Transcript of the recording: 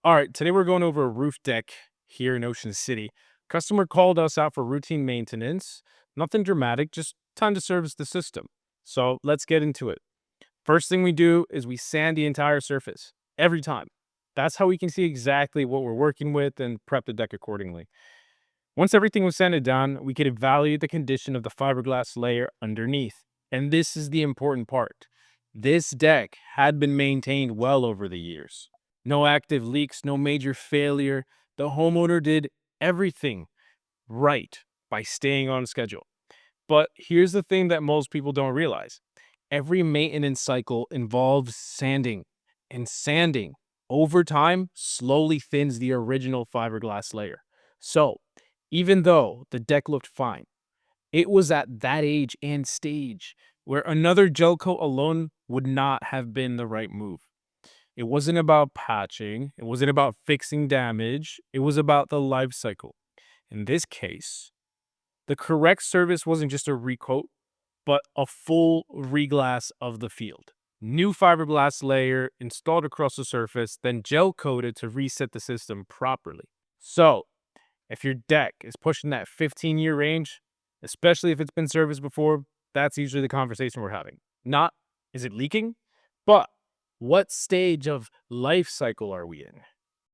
All right, today we're going over a roof deck here in Ocean City. Customer called us out for routine maintenance. Nothing dramatic, just time to service the system. So let's get into it. First thing we do is we sand the entire surface every time. That's how we can see exactly what we're working with and prep the deck accordingly. Once everything was sanded down, we could evaluate the condition of the fiberglass layer underneath. And this is the important part. This deck had been maintained well over the years. No active leaks, no major failure. The homeowner did everything right by staying on schedule. But here's the thing that most people don't realize. Every maintenance cycle involves sanding, and sanding over time slowly thins the original fiberglass layer. So, even though the deck looked fine, it was at that age and stage where another gel coat alone would not have been the right move. It wasn't about patching, it wasn't about fixing damage, it was about the life cycle. In this case, the correct service wasn't just a recoat, but a full reglass of the field. New fiberglass layer installed across the surface, then gel coated to reset the system properly. So, if your deck is pushing that 15-year range, especially if it's been serviced before, that's usually the conversation we're having. Not, is it leaking? But what stage of life cycle are we in?